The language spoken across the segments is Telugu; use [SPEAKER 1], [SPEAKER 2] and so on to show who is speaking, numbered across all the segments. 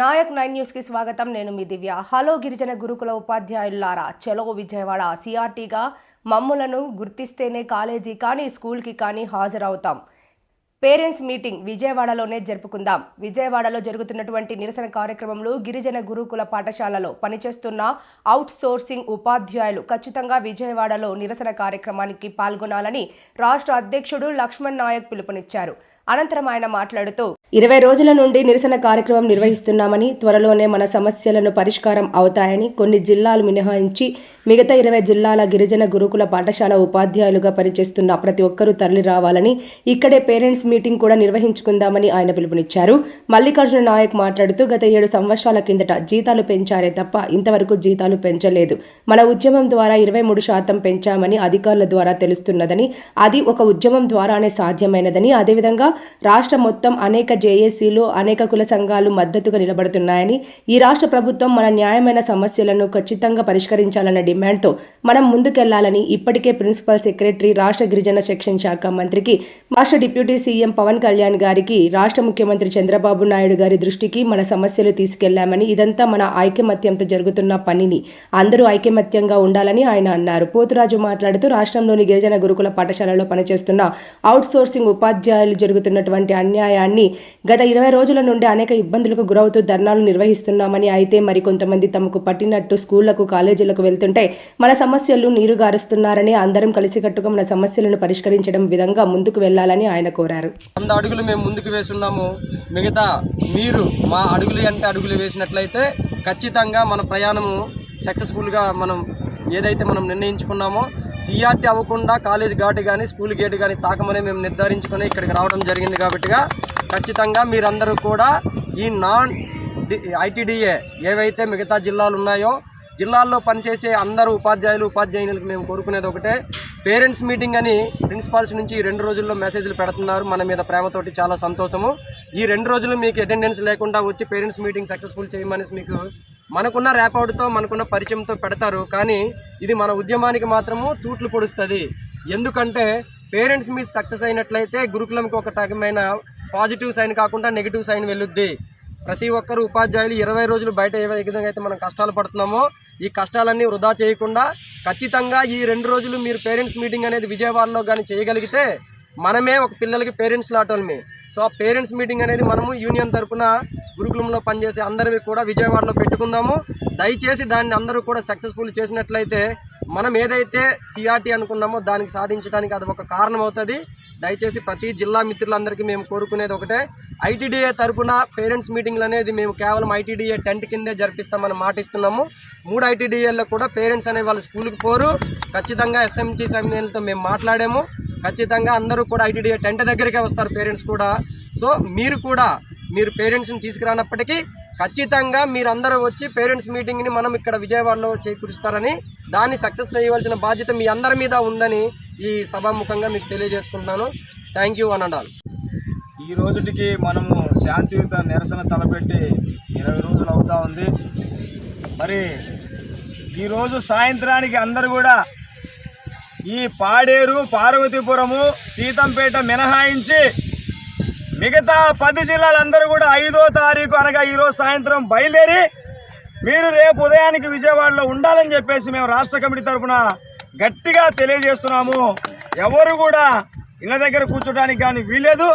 [SPEAKER 1] నాయక్ 9 న్యూస్ కి స్వాగతం. నేను మీ దివ్య. హలో గిరిజన గురుకుల ఉపాధ్యాయులారా, చలో విజయవాడ సిఆర్టీగా మమ్ములను గుర్తిస్తేనే కాలేజీ కానీ స్కూల్కి కానీ హాజరవుతాం. Parents meeting విజయవాడలోనే జరుపుకుందాం. విజయవాడలో జరుగుతున్నటువంటి నిరసన కార్యక్రమంలో గిరిజన గురుకుల పాఠశాలలో పనిచేస్తున్న అవుట్ సోర్సింగ్ ఉపాధ్యాయులు ఖచ్చితంగా విజయవాడలో నిరసన కార్యక్రమానికి పాల్గొనాలని రాష్ట్ర అధ్యక్షుడు లక్ష్మణ్ నాయక్ పిలుపునిచ్చారు. అనంతరం ఆయన మాట్లాడుతూ 20 రోజుల నుండి నిరసన కార్యక్రమం నిర్వహిస్తున్నామని, త్వరలోనే మన సమస్యలను పరిష్కారం అవుతాయని, కొన్ని జిల్లాలు మినహాయించి మిగతా 20 జిల్లాల గిరిజన గురుకుల పాఠశాల ఉపాధ్యాయులుగా పనిచేస్తున్న ప్రతి ఒక్కరూ తరలి రావాలని, ఇక్కడే పేరెంట్స్ మీటింగ్ కూడా నిర్వహించుకుందామని ఆయన పిలుపునిచ్చారు. మల్లికార్జున నాయక్ మాట్లాడుతూ గత 7 సంవత్సరాల కిందట జీతాలు పెంచారే తప్ప ఇంతవరకు జీతాలు పెంచలేదు. మన ఉద్యమం ద్వారా 23% పెంచామని అధికారుల ద్వారా తెలుస్తున్నదని, అది ఒక ఉద్యమం ద్వారానే సాధ్యమైనదని, అదేవిధంగా రాష్ట్రం మొత్తం అనేక జేఏసీలు, అనేక కుల సంఘాలు మద్దతుగా నిలబడుతున్నాయని, ఈ రాష్ట్ర ప్రభుత్వం మన న్యాయమైన సమస్యలను ఖచ్చితంగా పరిష్కరించాలన్న డిమాండ్తో మనం ముందుకెళ్లాలని ఇప్పటికే ప్రిన్సిపల్ సెక్రటరీ, రాష్ట్ర గిరిజన సెక్షన్ శాఖ మంత్రికి, రాష్ట్ర డిప్యూటీ సీఎం పవన్ కళ్యాణ్ గారికి, రాష్ట్ర ముఖ్యమంత్రి చంద్రబాబు నాయుడు గారి దృష్టికి మన సమస్యలు తీసుకెళ్లామని, ఇదంతా మన ఐకమత్యంతో జరుగుతున్న పనిని అందరూ ఐకమత్యంగా ఉండాలని ఆయన అన్నారు. పోతురాజు మాట్లాడుతూ రాష్ట్రంలోని గిరిజన గురుకుల పాఠశాలలో పనిచేస్తున్న అవుట్ సోర్సింగ్ ఉపాధ్యాయులు జరుగుతున్నటువంటి అన్యాయాన్ని, గత 20 రోజుల నుండి అనేక ఇబ్బందులకు గురవుతూ ధర్నాలు నిర్వహిస్తున్నామని, అయితే మరికొంతమంది తమకు పట్టినట్టు స్కూళ్లకు, కాలేజీలకు వెళ్తుంటే మన సమస్యలు నీరుగారుస్తున్నారని, అందరం కలిసికట్టుగా మన సమస్యలను పరిష్కరించడం విధంగా ముందుకు వెళ్లాలని ఆయన కోరారు.
[SPEAKER 2] 100 అడుగులు మేము ముందుకు వేస్తున్నాము. మిగతా మీరు మా అడుగులు అంటే అడుగులు వేసినట్లయితే ఖచ్చితంగా మన ప్రయాణము సక్సెస్ఫుల్గా మనం ఏదైతే మనం నిర్ణయించుకున్నామో సిఆర్టీ అవ్వకుండా కాలేజ్ ఘాటు కానీ స్కూల్ గేటు కానీ తాకమని మేము నిర్ధారించుకొని ఇక్కడికి రావడం జరిగింది. కాబట్టిగా ఖచ్చితంగా మీరందరూ కూడా ఈ నాన్ ఐటీడీఏ ఏవైతే మిగతా జిల్లాలు ఉన్నాయో, జిల్లాల్లో పనిచేసే అందరూ ఉపాధ్యాయులకు మేము కోరుకునేది ఒకటే, పేరెంట్స్ మీటింగ్ అని ప్రిన్సిపాల్స్ నుంచి ఈ 2 రోజుల్లో మెసేజ్లు పెడుతున్నారు. మన మీద ప్రేమతోటి చాలా సంతోషము. ఈ 2 రోజులు మీకు అటెండెన్స్ లేకుండా వచ్చి పేరెంట్స్ మీటింగ్ సక్సెస్ఫుల్ చేయమని మీకు మనకున్న ర్యాపౌడ్తో, మనకున్న పరిచయంతో పెడతారు. కానీ ఇది మన ఉద్యమానికి మాత్రము తూట్లు పొడుస్తుంది. ఎందుకంటే పేరెంట్స్ మీట్ సక్సెస్ అయినట్లయితే గురుకులంకి ఒక రకమైన పాజిటివ్ సైన్ కాకుండా నెగిటివ్ సైన్ వెళ్ళుద్ది. ప్రతి ఒక్కరు ఉపాధ్యాయులు 20 రోజులు బయట ఏ విధంగా అయితే మనం కష్టాలు పడుతున్నామో, ఈ కష్టాలన్నీ వృధా చేయకుండా ఖచ్చితంగా ఈ 2 రోజులు మీరు పేరెంట్స్ మీటింగ్ అనేది విజయవాడలో కానీ చేయగలిగితే మనమే ఒక పిల్లలకి పేరెంట్స్ లాటోల్మే. సో ఆ పేరెంట్స్ మీటింగ్ అనేది మనము యూనియన్ తరఫున గురుకులంలో పనిచేసే అందరివి కూడా విజయవాడలో పెట్టుకుందాము. దయచేసి దాన్ని అందరూ కూడా సక్సెస్ఫుల్ చేసినట్లయితే మనం ఏదైతే సిఆర్టీ అనుకున్నామో దానికి సాధించడానికి అది ఒక కారణం అవుతుంది. దయచేసి ప్రతి జిల్లా మిత్రులందరికీ మేము కోరుకునేది ఒకటే, ఐటీడీఏ తరఫున పేరెంట్స్ మీటింగ్లు అనేది మేము కేవలం ఐటీడీఏ టెంట్ కిందే జరిపిస్తామని మాటిస్తున్నాము. 3 ఐటీడీఏల్లో కూడా పేరెంట్స్ అనే వాళ్ళు స్కూల్కి పోరు. ఖచ్చితంగా ఎస్ఎంజీ సెమినార్లతో మేము మాట్లాడాము. ఖచ్చితంగా అందరూ కూడా ఐటీడీఏ టెంట్ దగ్గరికే వస్తారు పేరెంట్స్ కూడా. సో మీరు పేరెంట్స్ని తీసుకురానప్పటికీ ఖచ్చితంగా మీరందరూ వచ్చి పేరెంట్స్ మీటింగ్ని మనం ఇక్కడ విజయవాడలో చేకూరుస్తారని, దాన్ని సక్సెస్ చేయవలసిన బాధ్యత మీ అందరి మీద ఉందని ఈ సభాముఖంగా మీకు తెలియజేసుకుంటున్నాను. Thank you one and all.
[SPEAKER 3] ఈ రోజుటికి మనము శాంతియుత నిరసన తలపెట్టి 20 రోజులు అవుతా ఉంది. మరి ఈరోజు సాయంత్రానికి అందరూ కూడా ఈ పాడేరు, పార్వతీపురము, సీతంపేట మినహాయించి మిగతా 10 జిల్లాలందరూ కూడా 5వ తారీఖు అనగా ఈరోజు సాయంత్రం బయలుదేరి మీరు రేపు ఉదయానికి విజయవాడలో ఉండాలని చెప్పేసి మేము రాష్ట్ర కమిటీ తరఫున గట్టిగా తెలియజేస్తున్నాము. ఎవరు కూడా ఇళ్ళ దగ్గర కూర్చోడానికి కానీ వీల్లేదు.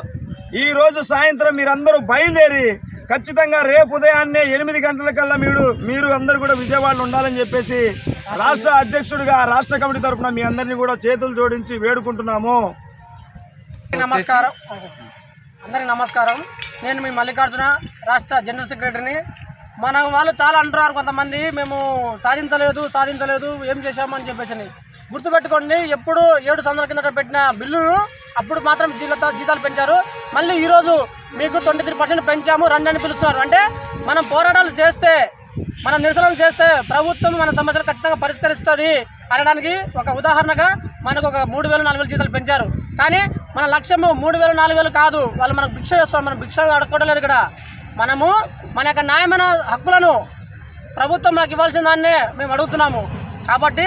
[SPEAKER 3] ఈరోజు సాయంత్రం మీరందరూ బయలుదేరి ఖచ్చితంగా రేపు ఉదయాన్నే 8 గంటలకల్లా మీరు అందరూ కూడా విజయవాడలో ఉండాలని చెప్పేసి రాష్ట్ర అధ్యక్షుడిగా రాష్ట్ర కమిటీ తరఫున మీ అందరినీ కూడా చేతులు జోడించి వేడుకుంటున్నాము.
[SPEAKER 4] అందరికీ నమస్కారం. నేను మీ మల్లికార్జున, రాష్ట్ర జనరల్ సెక్రటరీని. మన వాళ్ళు చాలా అంటున్నారు కొంతమంది, మేము సాధించలేదు ఏం చేశామని చెప్పేసి. గుర్తుపెట్టుకోండి, ఎప్పుడు 7 సంవత్సరాల కిందట పెట్టిన బిల్లును అప్పుడు మాత్రం జీతాలు పెంచారు. మళ్ళీ ఈరోజు మీకు 23% పెంచాము రండి అని పిలుస్తున్నారు. అంటే మనం పోరాటాలు చేస్తే, మనం నిరసనలు చేస్తే ప్రభుత్వం మన సమస్యలు ఖచ్చితంగా పరిష్కరిస్తుంది అనడానికి ఒక ఉదాహరణగా మనకు ఒక 3,000-4,000 జీతాలు పెంచారు. కానీ మన లక్ష్యము 3,000-4,000 కాదు. వాళ్ళు మనకు భిక్ష చేస్తారు. మనం భిక్ష అడగకూడలేదు. ఇక్కడ మనము మన యొక్క న్యాయమైన హక్కులను ప్రభుత్వం మాకు ఇవ్వాల్సిన దాన్నే మేము అడుగుతున్నాము. కాబట్టి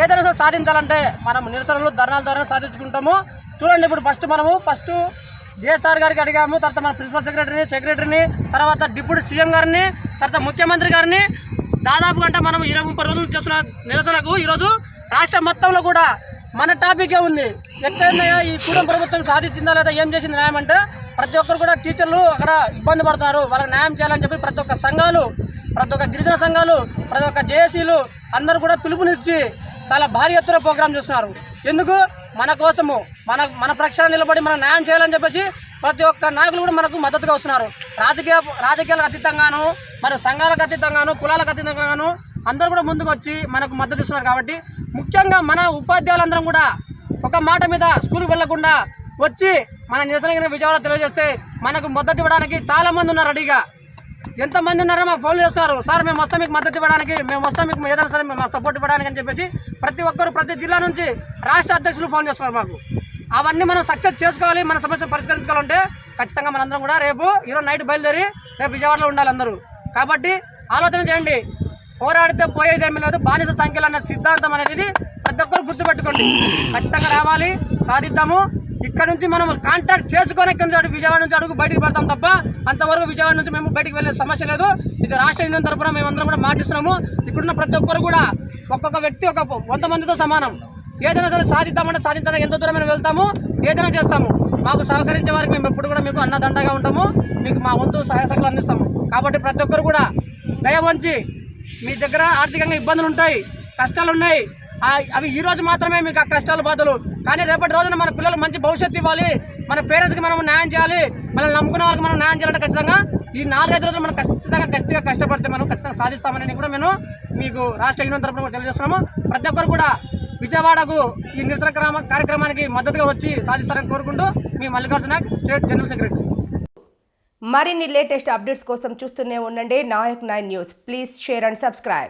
[SPEAKER 4] ఏదైనా సాధించాలంటే మనం నిరసనలు, ధర్నాల ద్వారా సాధించుకుంటాము. చూడండి, ఇప్పుడు ఫస్ట్ జేఎస్ఆర్ గారికి అడిగాము, తర్వాత మన ప్రిన్సిపల్ సెక్రటరీని, తర్వాత డిప్యూటీ సీఎం గారిని, తర్వాత ముఖ్యమంత్రి గారిని. దాదాపు గంట మనం 20-30 రోజులు చేస్తున్న నిరసనకు ఈరోజు రాష్ట్రం మొత్తంలో కూడా మన టాపికే ఉంది. ఎక్కడైనా ఈ కూటమి ప్రభుత్వం సాధించిందా లేదా, ఏం చేసింది న్యాయం అంటే ప్రతి ఒక్కరు కూడా టీచర్లు అక్కడ ఇబ్బంది పడుతున్నారు, వాళ్ళకి న్యాయం చేయాలని చెప్పి ప్రతి ఒక్క సంఘాలు, ప్రతి ఒక్క గిరిజన సంఘాలు, ప్రతి ఒక్క జేఏసీలు అందరూ కూడా పిలుపునిచ్చి చాలా భారీ ఎత్తున ప్రోగ్రాం చేస్తున్నారు. ఎందుకు? మన కోసము, మన ప్రక్షాళన నిలబడి మన న్యాయం చేయాలని చెప్పేసి ప్రతి ఒక్క నాయకులు కూడా మనకు మద్దతుగా వస్తున్నారు. రాజకీయాలకు అతీతంగాను, మరి సంఘాలకు అతీతంగాను, కులాలకు అతీతంగాను అందరూ కూడా ముందుకు వచ్చి మనకు మద్దతు ఇస్తున్నారు. కాబట్టి ముఖ్యంగా మన ఉపాధ్యాయులందరం కూడా ఒక మాట మీద స్కూల్కి వెళ్లకుండా వచ్చి మన నిరసన విజయవాడ తెలియజేస్తే మనకు మద్దతు ఇవ్వడానికి చాలా మంది ఉన్నారు రెడీగా. ఎంతమంది ఉన్నారో మాకు ఫోన్ చేస్తున్నారు, సార్ మేము వస్తాం మీకు మద్దతు ఇవ్వడానికి, మేము వస్తాం మీకు ఏదైనా సరే మేము సపోర్ట్ ఇవ్వడానికి అని చెప్పేసి ప్రతి ఒక్కరు ప్రతి జిల్లా నుంచి రాష్ట్ర అధ్యక్షులు ఫోన్ చేస్తున్నారు మాకు. అవన్నీ మనం సక్సెస్ చేసుకోవాలి, మన సమస్య పరిష్కరించుకోవాలంటే ఖచ్చితంగా మనందరం కూడా ఈరోజు నైట్ బయలుదేరి రేపు విజయవాడలో ఉండాలి అందరూ. కాబట్టి ఆలోచన చేయండి, పోరాడితే పోయేదేమీ లేదు, బానిస సంఖ్యలు అన్న సిద్ధాంతం అనేది ప్రతి ఒక్కరు గుర్తుపెట్టుకోండి. ఖచ్చితంగా రావాలి, సాధిద్దాము. ఇక్కడ నుంచి మనం కాంటాక్ట్ చేసుకొని ఇక్కడ నుంచి విజయవాడ నుంచి అడుగు బయటికి పెడతాం తప్ప అంతవరకు విజయవాడ నుంచి మేము బయటికి వెళ్ళే సమస్య లేదు. ఇది రాష్ట్ర యూనియన్ తరఫున మేమందరం కూడా మాటిస్తున్నాము. ఇక్కడున్న ప్రతి ఒక్కరు కూడా ఒక్కొక్క వ్యక్తి 100 మందితో సమానం. ఏదైనా సరే సాధిద్దామంటే సాధించడానికి ఎంత దూరం మేము వెళ్తాము, ఏదైనా చేస్తాము. మాకు సహకరించే వారికి మేము ఎప్పుడు కూడా మీకు అన్నదండగా ఉంటాము, మీకు మా వంతు సహాయ సహకారాలు అందిస్తాము. కాబట్టి ప్రతి ఒక్కరు కూడా దయ వంచి, మీ దగ్గర ఆర్థికంగా ఇబ్బందులు ఉంటాయి, కష్టాలు ఉన్నాయి, అవి ఈ రోజు మాత్రమే మీకు ఆ కష్టాలు బాధలు. కానీ రేపటి రోజున మన పిల్లలకు మంచి భవిష్యత్తు ఇవ్వాలి, మన పేరెంట్స్కి మనం న్యాయం చేయాలి, మనల్ని నమ్ముకున్న వాళ్ళకి మనం న్యాయం చేయాలంటే ఖచ్చితంగా ఈ 4-5 రోజులు మనం ఖచ్చితంగా గట్టిగా కష్టపడితే మనం ఖచ్చితంగా సాధిస్తామని కూడా మేము మీకు రాష్ట్ర యూనియన్ తరఫున కూడా తెలియజేస్తున్నాము. ప్రతి ఒక్కరు కూడా విజయవాడకు ఈ నిరసన కార్యక్రమానికి మద్దతుగా వచ్చి సాధిస్తారని కోరుకుంటూ మీ మల్లికార్జున, స్టేట్ జనరల్ సెక్రటరీ.
[SPEAKER 1] మరిన్ని లేటెస్ట్ అప్డేట్స్ కోసం చూస్తూనే ఉండండి Nayak 9 news. Please share and subscribe.